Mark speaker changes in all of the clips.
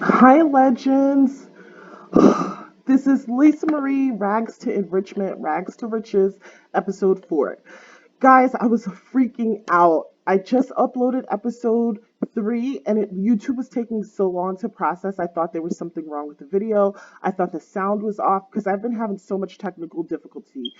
Speaker 1: Hi, legends. This is Lisa Marie, Rags to Enrichment, Rags to Riches, episode 4. Guys, I was freaking out. I just uploaded episode 3 and YouTube was taking so long to process. I thought there was something wrong with the video. I thought the sound was off because I've been having so much technical difficulty.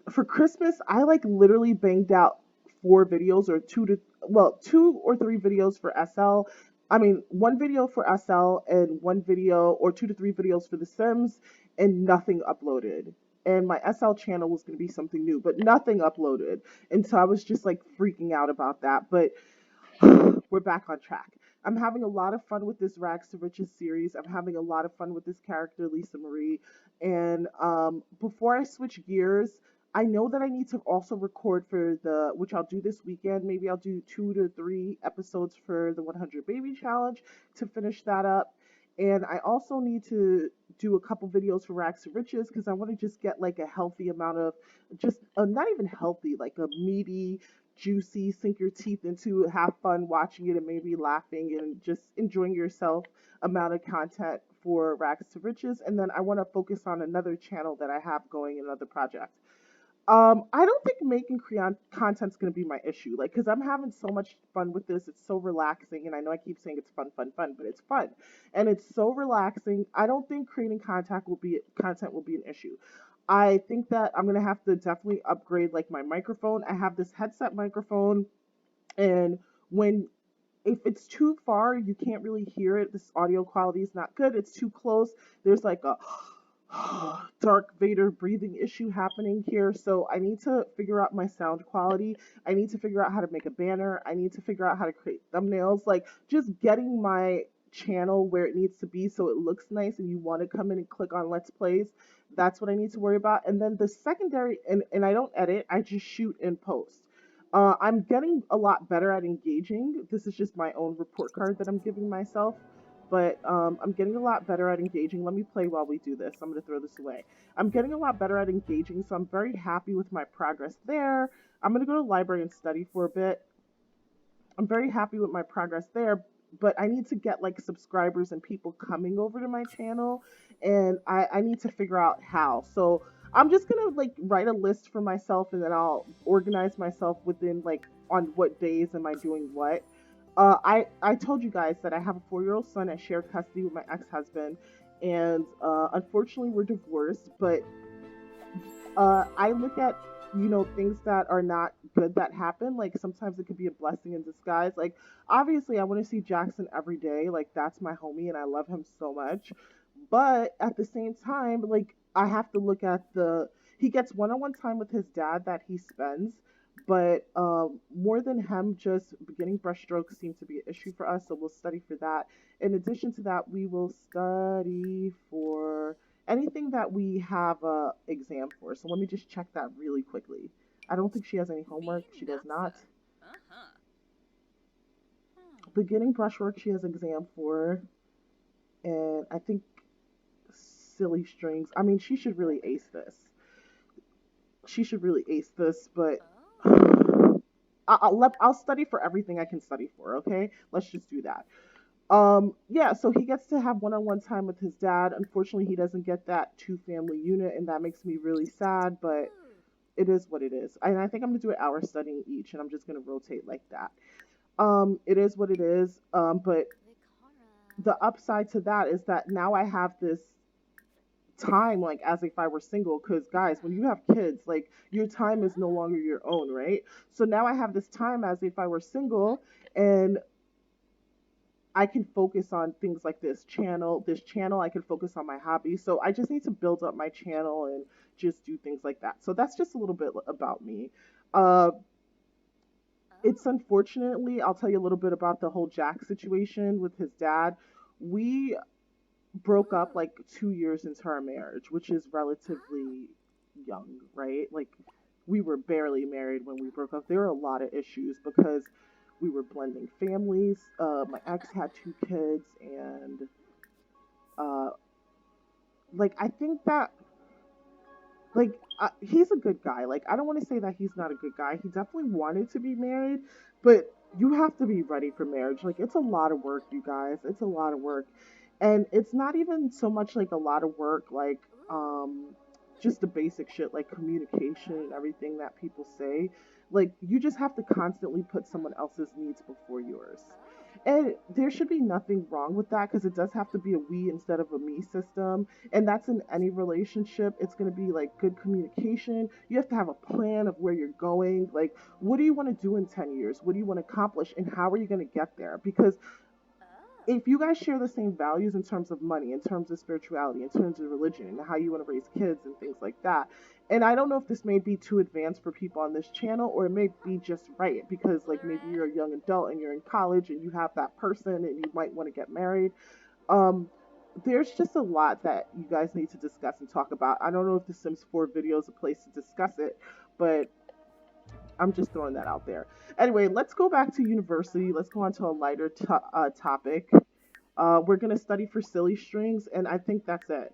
Speaker 1: For Christmas, I like literally banged out 4 videos or two or three videos for SL. I mean, one video for SL and one video or 2 to 3 videos for The Sims, and nothing uploaded. And my SL channel was going to be something new, but nothing uploaded. And so I was just like freaking out about that. But we're back on track. I'm having a lot of fun with this Rags to Riches series. I'm having a lot of fun with this character, Lisa Marie. And before I switch gears, I know that I need to also record for which I'll do this weekend. Maybe I'll do 2 to 3 episodes for the 100 Baby Challenge to finish that up. And I also need to do a couple videos for Rags to Riches because I want to just get like a healthy amount of just not even healthy, like a meaty, juicy, sink your teeth into, have fun watching it, and maybe laughing and just enjoying yourself amount of content for Rags to Riches. And then I want to focus on another channel that I have going, another project. I don't think making creon content's gonna be my issue, like, cause I'm having so much fun with this. It's so relaxing, and I know I keep saying it's fun, fun, fun, but it's fun, and it's so relaxing. I don't think creating content will be an issue. I think that I'm gonna have to definitely upgrade like my microphone. I have this headset microphone, and when if it's too far, you can't really hear it. This audio quality is not good. It's too close. There's like a Dark Vader breathing issue happening here. So I need to figure out my sound quality. I need to figure out how to make a banner. I need to figure out how to create thumbnails. Like just getting my channel where it needs to be so it looks nice and you want to come in and click on Let's Plays. That's what I need to worry about. And then the secondary, and I don't edit, I just shoot and post. I'm getting a lot better at engaging. This is just my own report card that I'm giving myself, but I'm getting a lot better at engaging. Let me play while we do this. I'm going to throw this away. I'm getting a lot better at engaging, so I'm very happy with my progress there. I'm going to go to the library and study for a bit. I'm very happy with my progress there, but I need to get like subscribers and people coming over to my channel, and I need to figure out how. So I'm just gonna like write a list for myself, and then I'll organize myself within like on what days am I doing what. I told you guys that I have a 4-year-old son. I share custody with my ex-husband, and unfortunately we're divorced. But I look at things that are not good that happen. Like sometimes it could be a blessing in disguise. Like obviously, I want to see Jackson every day. Like that's my homie, and I love him so much. But at the same time, like I have to look at the he gets one-on-one time with his dad that he spends. But more than him, just beginning brushstrokes seem to be an issue for us, so we'll study for that. In addition to that, we will study for anything that we have a exam for. So let me just check that really quickly. I don't think she has any homework. She does not. Beginning brushwork, she has exam for, and I think silly strings. I mean, she should really ace this. She should really ace this, but I'll study for everything I can study for. Okay, let's just do that. Yeah, so he gets to have one-on-one time with his dad. Unfortunately, he doesn't get that two family unit, and that makes me really sad, but it is what it is. And I think I'm gonna do an hour studying each, and I'm just gonna rotate like that. It is what it is. But the upside to that is that now I have this time like as if I were single, because guys, when you have kids, like your time is no longer your own, right? So now I have this time as if I were single, and I can focus on things like this channel. I can focus on my hobby. So I just need to build up my channel and just do things like that. So that's just a little bit about me. Uh, it's unfortunately, I'll tell you a little bit about the whole Jack situation with his dad. We broke up like 2 years into our marriage, which is relatively young, right? Like we were barely married when we broke up. There were a lot of issues because we were blending families. My ex had 2 kids, and uh, like I think that he's a good guy. Like I don't want to say that he's not a good guy. He definitely wanted to be married, but you have to be ready for marriage. Like it's a lot of work, you guys. It's a lot of work. And it's not even so much like a lot of work, like just the basic shit like communication and everything that people say. Like you just have to constantly put someone else's needs before yours. And there should be nothing wrong with that because it does have to be a we instead of a me system. And that's in any relationship. It's going to be like good communication. You have to have a plan of where you're going. Like, what do you want to do in 10 years? What do you want to accomplish? And how are you going to get there? Because if you guys share the same values in terms of money, in terms of spirituality, in terms of religion, and how you want to raise kids and things like that. And I don't know if this may be too advanced for people on this channel or it may be just right because, like, maybe you're a young adult and you're in college and you have that person and you might want to get married. Um, there's just a lot that you guys need to discuss and talk about. I don't know if the Sims 4 video is a place to discuss it, but I'm just throwing that out there. Anyway, let's go back to university. Let's go on to a lighter topic. We're gonna study for silly strings, and I think that's it.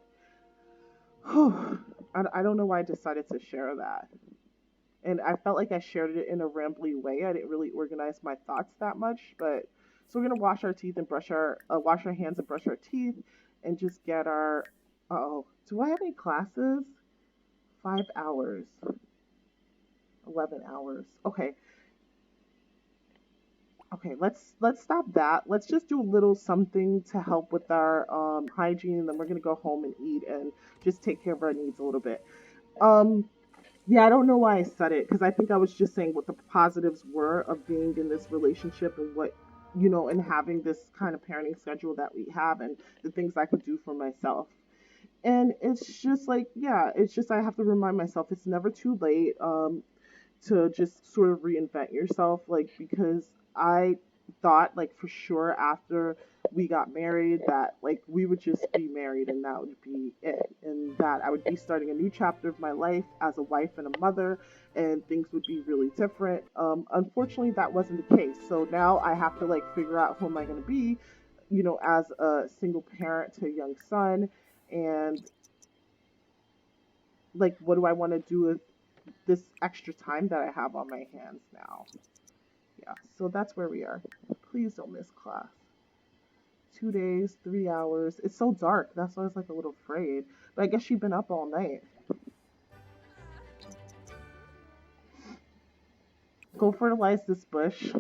Speaker 1: I don't know why I decided to share that, and I felt like I shared it in a rambly way. I didn't really organize my thoughts that much, but so we're gonna wash our teeth and wash our hands and brush our teeth, and just get our. Oh, do I have any classes? 5 hours, 11 hours. Okay, okay, let's stop that. Let's just do a little something to help with our hygiene, and then we're gonna go home and eat and just take care of our needs a little bit. Um, yeah, I don't know why I said it because I think I was just saying what the positives were of being in this relationship and what and having this kind of parenting schedule that we have and the things I could do for myself. And it's just like, yeah, it's just I have to remind myself it's never too late. To just sort of reinvent yourself like because I thought like for sure after we got married that like we would just be married and that would be it and that I would be starting a new chapter of my life as a wife and a mother and things would be really different. Unfortunately that wasn't the case, so now I have to like figure out who am I going to be, as a single parent to a young son, and like what do I want to do with this extra time that I have on my hands now. Yeah, so that's where we are. Please don't miss class. 2 days, 3 hours. It's so dark. That's why I was like a little afraid. But I guess you've been up all night. Go fertilize this bush.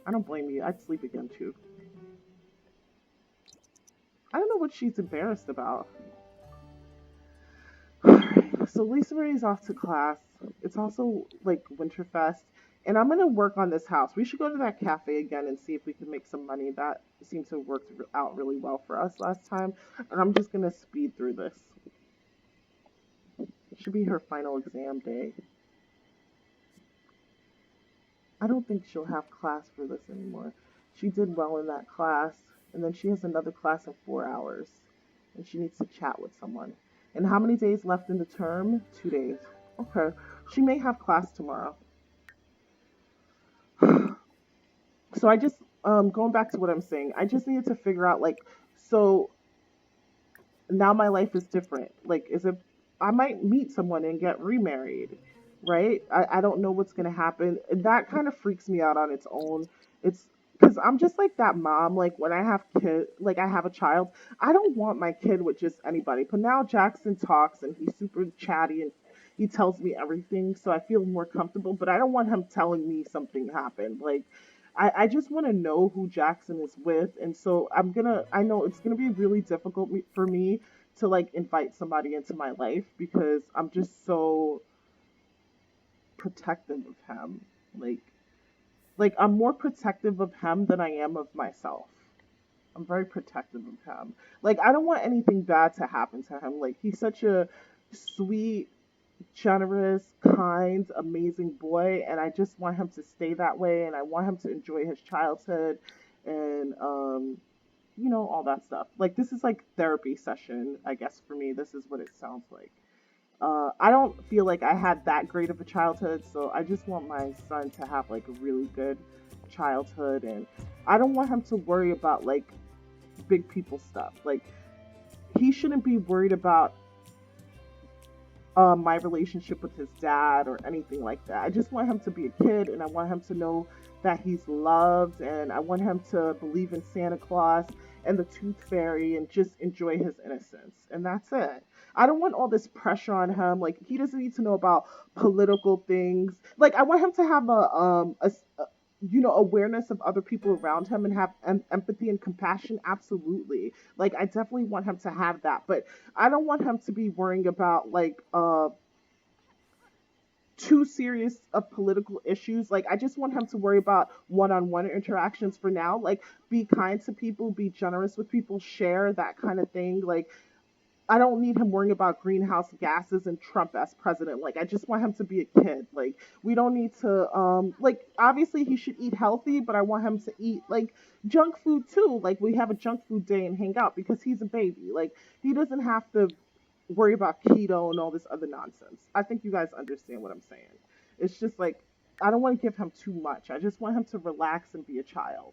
Speaker 1: I don't blame you. I'd sleep again too. I don't know what she's embarrassed about. Alright, so Lisa Marie's off to class. It's also like Winterfest. And I'm gonna work on this house. We should go to that cafe again and see if we can make some money. That seems to have worked out really well for us last time. And I'm just gonna speed through this. It should be her final exam day. I don't think she'll have class for this anymore. She did well in that class, and then she has another class in 4 hours, and she needs to chat with someone. And how many days left in the term? 2 days. Okay. She may have class tomorrow. So I just going back to what I'm saying, I just needed to figure out like so now my life is different. Like is it I might meet someone and get remarried, right? I don't know what's gonna happen. And that kind of freaks me out on its own. It's because I'm just like that mom, like when I have kid like I have a child, I don't want my kid with just anybody. But now Jackson talks and he's super chatty and he tells me everything, so I feel more comfortable, but I don't want him telling me something happened. Like I just want to know who Jackson is with, and so I know it's gonna be really difficult for me to like invite somebody into my life because I'm just so protective of him. Like I'm more protective of him than I am of myself. I'm very protective of him. Like I don't want anything bad to happen to him. Like he's such a sweet, generous, kind, amazing boy, and I just want him to stay that way, and I want him to enjoy his childhood, and all that stuff. Like this is like therapy session, I guess for me. This is what it sounds like. I don't feel like I had that great of a childhood, so I just want my son to have like a really good childhood, and I don't want him to worry about like big people stuff. Like he shouldn't be worried about my relationship with his dad or anything like that. I just want him to be a kid, and I want him to know that he's loved, and I want him to believe in Santa Claus and the Tooth Fairy and just enjoy his innocence. And that's it. I don't want all this pressure on him. Like, he doesn't need to know about political things. Like, I want him to have awareness of other people around him and have empathy and compassion. Absolutely. Like, I definitely want him to have that, but I don't want him to be worrying about like too serious of political issues. Like, I just want him to worry about one-on-one interactions for now. Like, be kind to people, be generous with people, share that kind of thing. Like, I don't need him worrying about greenhouse gases and Trump as president. Like, I just want him to be a kid. Like, we don't need to like, obviously he should eat healthy, but I want him to eat like junk food too. Like, we have a junk food day and hang out because he's a baby. Like, he doesn't have to worry about keto and all this other nonsense. I think you guys understand what I'm saying. It's just like, I don't want to give him too much. I just want him to relax and be a child.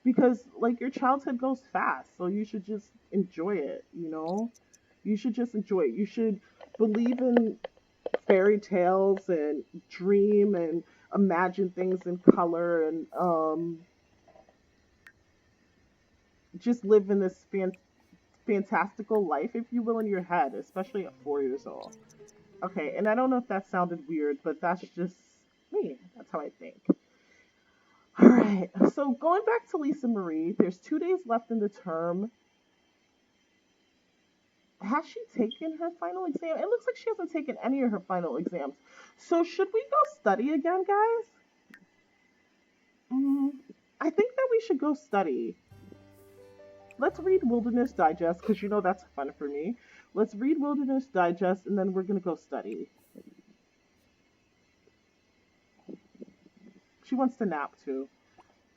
Speaker 1: Because like, your childhood goes fast, so you should just enjoy it, you know? You should just enjoy it. You should believe in fairy tales and dream and imagine things in color and just live in this fantastical life, if you will, in your head, especially at 4 years old. Okay, and I don't know if that sounded weird, but that's just me. That's how I think. All right, so going back to Lisa Marie, there's 2 days left in the term. Has she taken her final exam? It looks like she hasn't taken any of her final exams. So should we go study again, guys? Mm, I think that we should go study. Let's read Wilderness Digest because you know that's fun for me. Let's read Wilderness Digest and then we're gonna go study. She wants to nap too.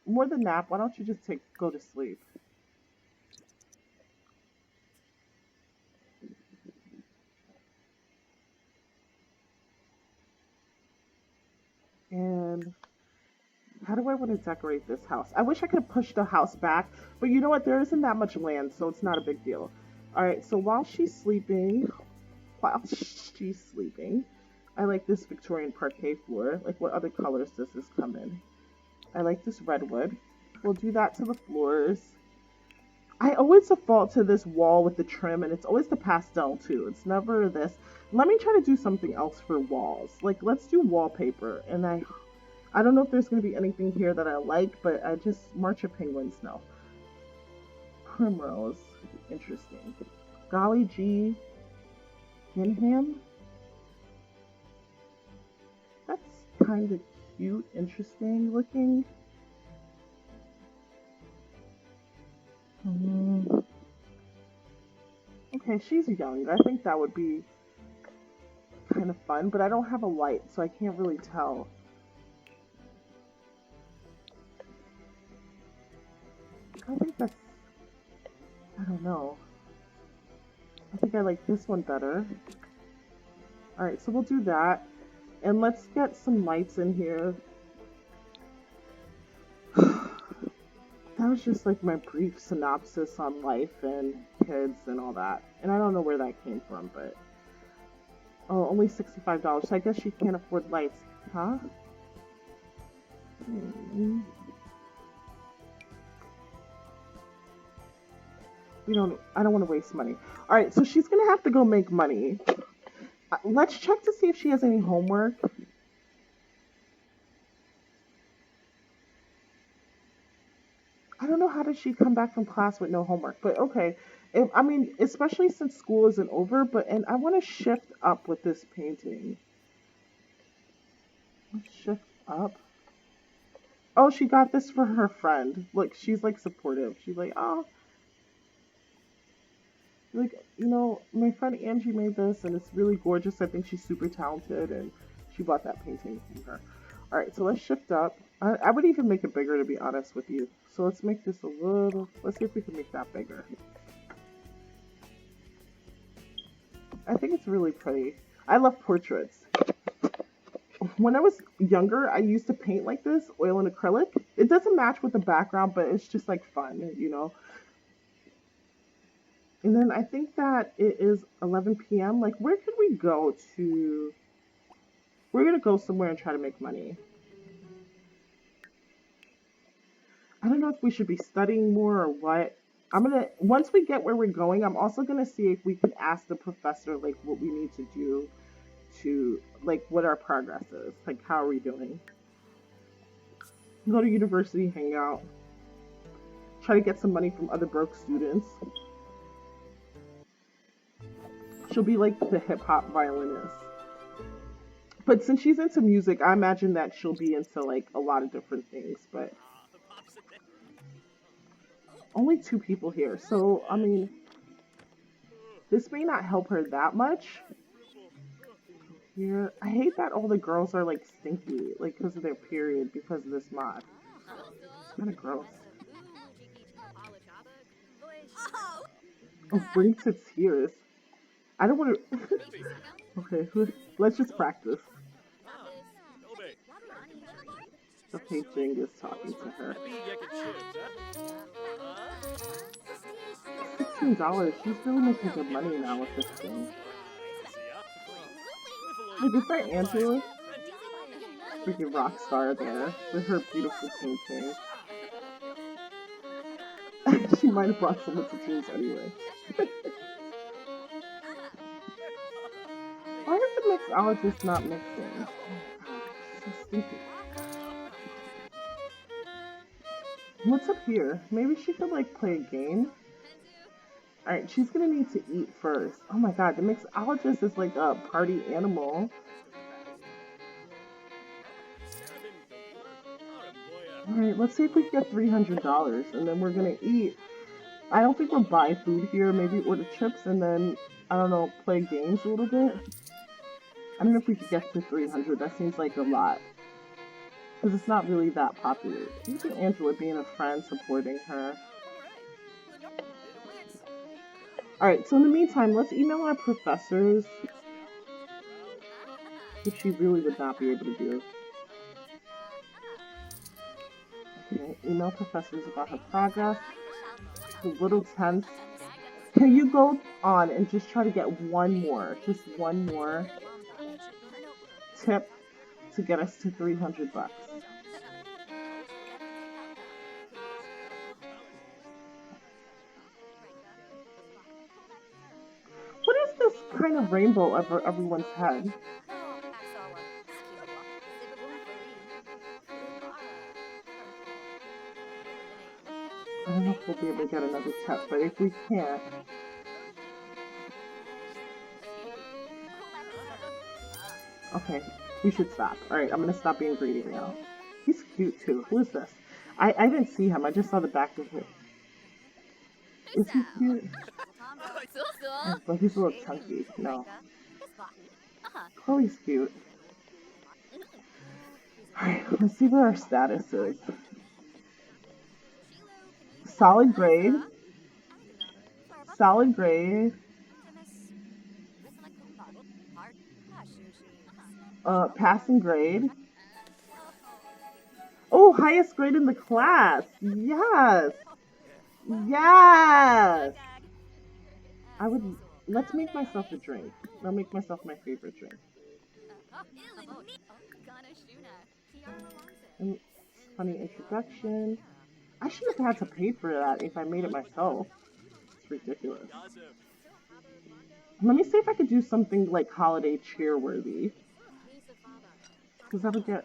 Speaker 1: More than nap, why don't you just go to sleep? And how do I want to decorate this house? I wish I could push the house back, but you know what? There isn't that much land, so it's not a big deal. All right, so while she's sleeping, I like this Victorian parquet floor. Like, what other colors does this come in? I like this redwood. We'll do that to the floors. I always default to this wall with the trim, and it's always the pastel too. It's never this. Let me try to do something else for walls. Like, let's do wallpaper. And I don't know if there's going to be anything here that I like, but I just March of Penguins no. Primrose, interesting. Golly G. Ginham, that's kind of cute, interesting looking. Mm, okay, she's young. I think that would be kind of fun, but I don't have a light, so I can't really tell. I think that's, I don't know. I think I like this one better. Alright, so we'll do that. And let's get some lights in here. That was just like my brief synopsis on life and kids and all that. And I don't know where that came from, but... Oh, only $65. So I guess she can't afford lights. Huh? Hmm. I don't want to waste money. Alright, so she's gonna have to go make money. Let's check to see if she has any homework. I don't know how did she come back from class with no homework, but okay. I mean, especially since school isn't over, and I want to shift up with this painting. Let's shift up. Oh, she got this for her friend. Look, she's like supportive. She's like, oh, like, my friend Angie made this and it's really gorgeous. I think she's super talented and she bought that painting from her. All right, so let's shift up. I would even make it bigger, to be honest with you. So let's make this a little, let's see if we can make that bigger. I think it's really pretty. I love portraits. When I was younger, I used to paint like this, oil and acrylic. It doesn't match with the background, but it's just like fun. And then I think that it is 11 p.m. Like, where could we go to? We're gonna go somewhere and try to make money. I don't know if we should be studying more or what. Once we get where we're going, I'm also gonna see if we can ask the professor like what we need to do to like what our progress is. Like how are we doing? Go to university, hang out, try to get some money from other broke students. She'll be like the hip hop violinist. But since she's into music, I imagine that she'll be into like a lot of different things. But only two people here, so I mean, this may not help her that much. Yeah, I hate that all the girls are like stinky, like because of their period, because of this mod. It's kind of gross. Oh, bring to tears. I don't want to. Okay, let's just practice. Okay, Jing is talking to her. $16. She's really making good money now with this thing. Wait, is that Andrew? Freaking rock star there with her beautiful painting. She might have brought someone to tears anyway. Why is the mixologist not mixing? Oh, so stupid. What's up here? Maybe she could like play a game? Alright, she's gonna need to eat first. Oh my god, the mixologist is like a party animal. Alright, let's see if we can get $300 and then we're gonna eat. I don't think we'll buy food here. Maybe order chips and then, I don't know, play games a little bit. I don't know if we could get to 300. That seems like a lot. Because it's not really that popular. Look at Angela being a friend, supporting her. Alright, so in the meantime, let's email our professors. Which she really would not be able to do. Okay, email professors about her progress. A little tense. Can you go on and just try to get one more tip to get us to $300? What is this kind of rainbow over everyone's head? I don't know if we'll be able to get another tip, but if we can't... Okay, we should stop. Alright, I'm gonna stop being greedy now. He's cute too. Who is this? I didn't see him, I just saw the back of him. Is he cute? Oh, but he's a little chunky. No. Chloe's cute. Alright, let's see what our status is. Solid grade. Solid grade. Passing grade. Oh, highest grade in the class. Yes. Yes. Let's make myself a drink. I'll make myself my favorite drink. And funny introduction. I should have had to pay for that if I made it myself. It's ridiculous. Let me see if I could do something like holiday cheer-worthy. Because I would get...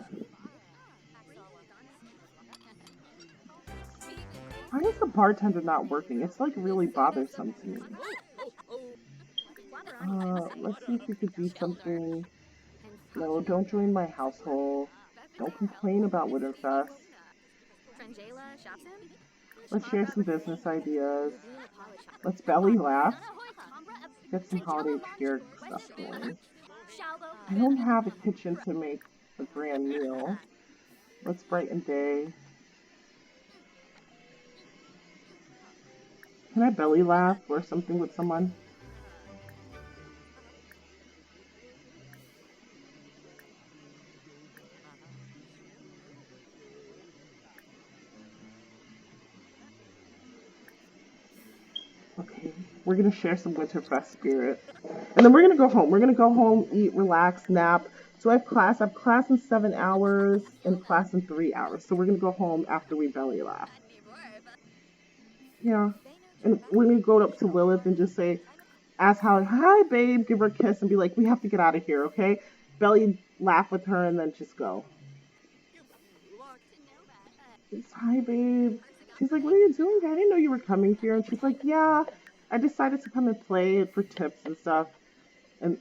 Speaker 1: Why is the bartender not working? It's like really bothersome to me. Let's see if we could do something. No, don't join my household. Don't complain about Winterfest. Let's share some business ideas. Let's belly laugh. Get some holiday cheer stuff going. I don't have a kitchen to make a grand meal. Let's brighten day. Can I belly laugh or something with someone? Okay, we're gonna share some Winterfest spirit. And then we're gonna go home. We're gonna go home, eat, relax, nap, So I have class in 7 hours and class in 3 hours. So we're gonna go home after we belly laugh. Yeah. And we're gonna go up to Lilith and just say, ask how, hi babe, give her a kiss and be like, we have to get out of here, okay? Belly laugh with her and then just go. It's, hi babe. She's like, what are you doing? I didn't know you were coming here. And she's like, yeah, I decided to come and play for tips and stuff. And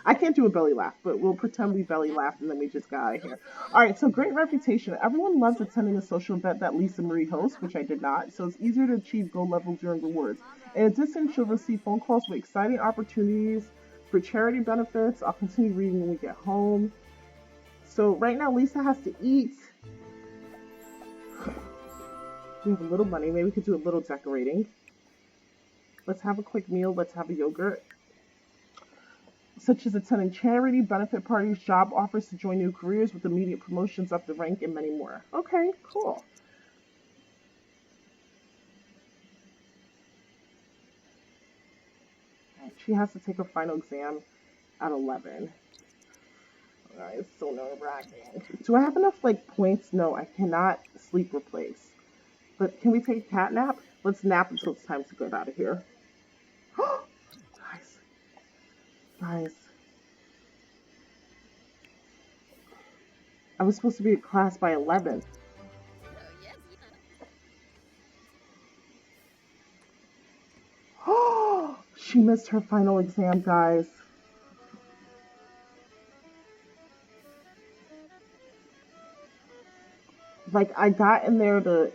Speaker 1: I can't do a belly laugh, but we'll pretend we belly laughed and then we just got out of here. All right, so great reputation. Everyone loves attending a social event that Lisa Marie hosts, which I did not, so it's easier to achieve gold level during rewards. In addition, she'll receive phone calls with exciting opportunities for charity benefits. I'll continue reading when we get home. So right now, Lisa has to eat. We have a little money. Maybe we could do a little decorating. Let's have a quick meal. Let's have a yogurt. Such as attending charity, benefit parties, job offers to join new careers with immediate promotions up the rank, and many more. Okay, cool. She has to take a final exam at 11. It's so nerve-wracking. Do I have enough, like, points? No, I cannot sleep replace. But can we take a cat nap? Let's nap until it's time to get out of here. Guys. Guys. I was supposed to be at class by 11. Oh, she missed her final exam, guys. Like, I got in there to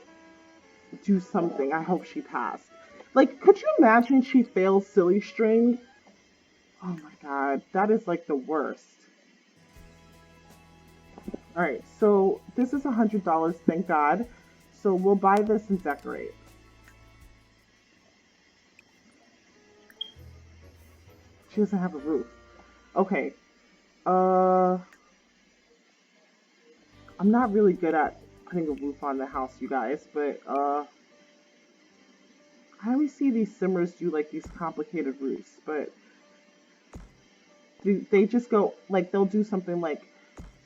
Speaker 1: do something. I hope she passed. Like, could you imagine she fails silly string? Oh my god, that is like the worst. Alright, so this is $100, thank God. So we'll buy this and decorate. She doesn't have a roof. Okay. I'm not really good at putting a roof on the house, you guys, but I always see these simmers do like these complicated roofs, but they just go like they'll do something like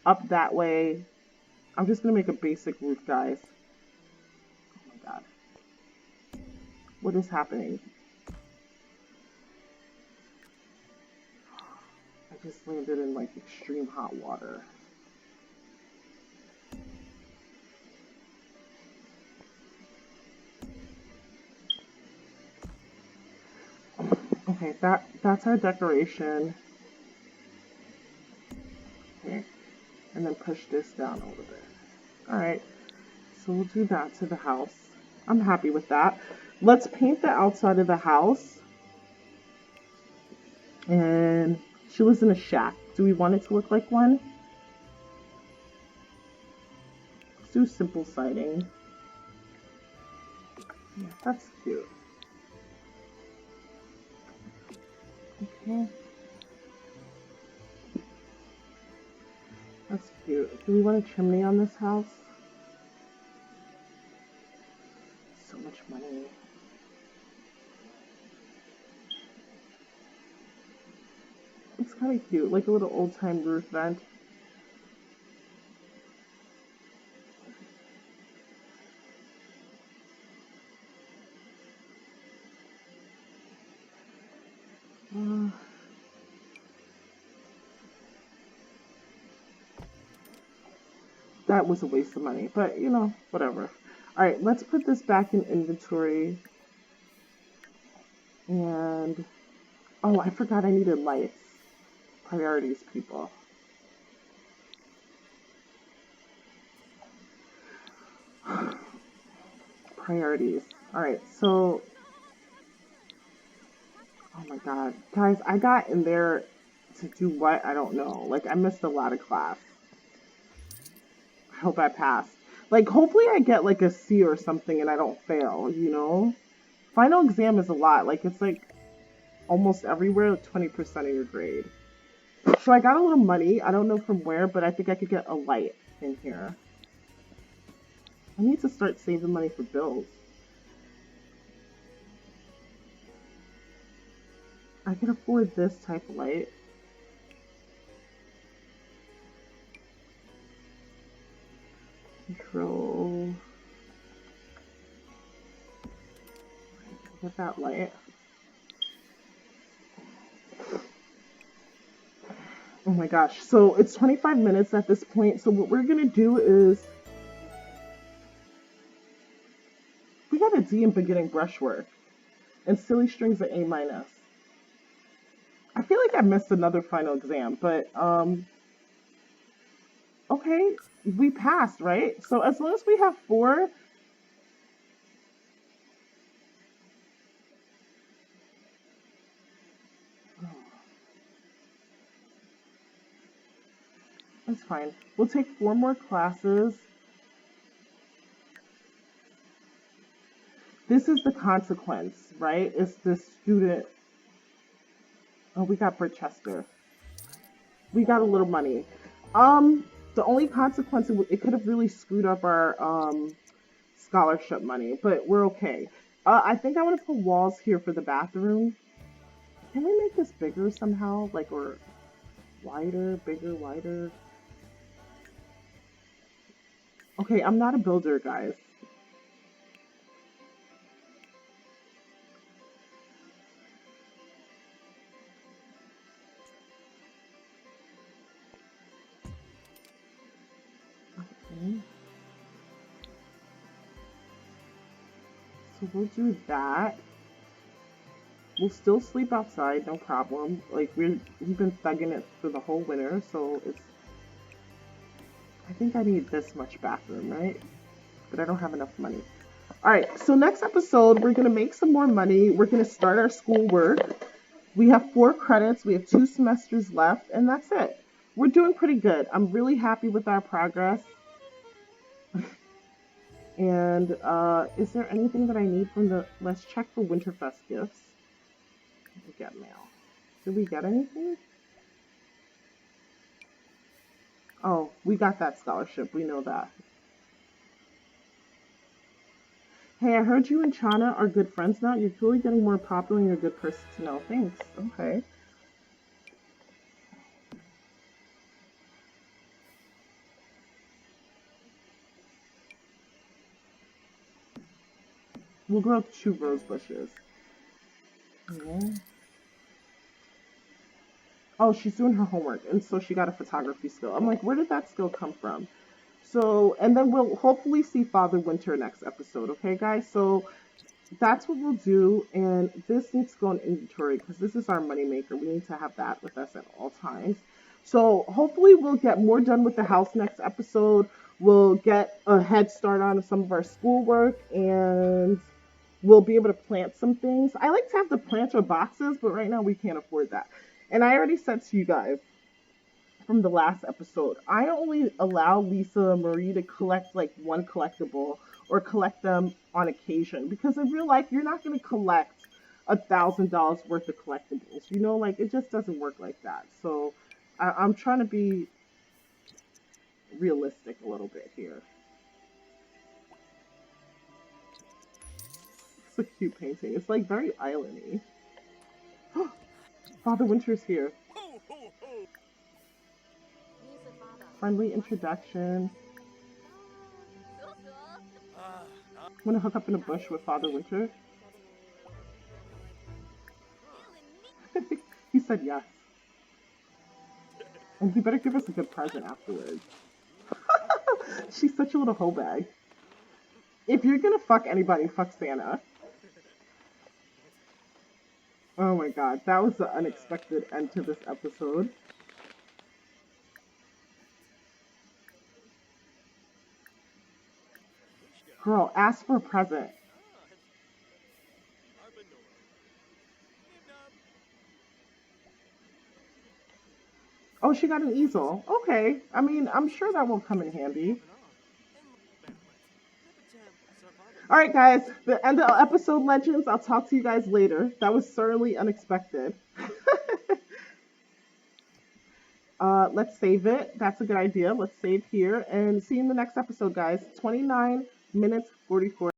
Speaker 1: up that way. I'm just gonna make a basic roof, guys. Oh my god. What is happening? I just landed in like extreme hot water. Okay, that's our decoration. Okay. And then push this down a little bit. Alright. So we'll do that to the house. I'm happy with that. Let's paint the outside of the house. And she lives in a shack. Do we want it to look like one? Let's do simple siding. Yeah, that's cute. Okay. That's cute. Do we want a chimney on this house? So much money. It's kind of cute, like a little old-time roof vent. That was a waste of money, but you know, whatever. All right, let's put this back in inventory. And, oh, I forgot I needed lights. Priorities, people. Priorities. All right, so, oh my god. Guys, I got in there to do what? I don't know. Like, I missed a lot of class. I hope I pass. Like, hopefully I get like a C or something and I don't fail, you know? Final exam is a lot. Like, it's like almost everywhere, like 20% of your grade. So I got a little money. I don't know from where, but I think I could get a light in here. I need to start saving money for bills. I can afford this type of light. Control. Get that light. Oh my gosh. So it's 25 minutes at this point. So what we're going to do is we got a D in beginning brushwork and silly strings at A minus. I feel like I missed another final exam, but okay, we passed, right? So as long as we have 4, that's fine. We'll take 4 more classes. This is the consequence, right? It's the student. Oh, we got Chester. We got a little money. The only consequence, it could have really screwed up our scholarship money, but we're okay. I think I want to put walls here for the bathroom. Can we make this bigger somehow? Like, or wider, bigger, wider? Okay, I'm not a builder, guys. Okay. So we'll do that. We'll still sleep outside, no problem. Like, we've been thugging it for the whole winter, so it's... I think I need this much bathroom, right? But I don't have enough money. Alright, so next episode, we're going to make some more money. We're going to start our schoolwork. We have 4 credits. We have 2 semesters left, and that's it. We're doing pretty good. I'm really happy with our progress. And is there anything that I need from the... Let's check for Winterfest gifts. We'll get mail. Did we get anything? Oh, we got that scholarship. We know that. Hey, I heard you and Chana are good friends now. You're truly getting more popular and you're a good person to know. Thanks. Okay. We'll grow 2 rose bushes. Yeah. Oh, she's doing her homework, and so she got a photography skill. I'm like, where did that skill come from? So, and then we'll hopefully see Father Winter next episode, okay, guys? So that's what we'll do, and this needs to go in inventory because this is our moneymaker. We need to have that with us at all times. So hopefully we'll get more done with the house next episode. We'll get a head start on some of our schoolwork, and we'll be able to plant some things. I like to have the planter boxes, but right now we can't afford that. And I already said to you guys from the last episode, I only allow Lisa Marie to collect like one collectible or collect them on occasion because in real life you're not going to collect $1,000 worth of collectibles. You know, like it just doesn't work like that. So I'm trying to be realistic a little bit here. It's a cute painting. It's like very islandy. Father Winter's here. Friendly introduction. Want to hook up in a bush with Father Winter? He said yes. And he better give us a good present afterwards. She's such a little hoe bag. If you're gonna fuck anybody, fuck Santa. Oh my god, that was the unexpected end to this episode. Girl, ask for a present. Oh, she got an easel. Okay. I mean, I'm sure that will come in handy. Alright, guys. The end of episode Legends. I'll talk to you guys later. That was certainly unexpected. Let's save it. That's a good idea. Let's save here and see you in the next episode, guys. 29 minutes 44.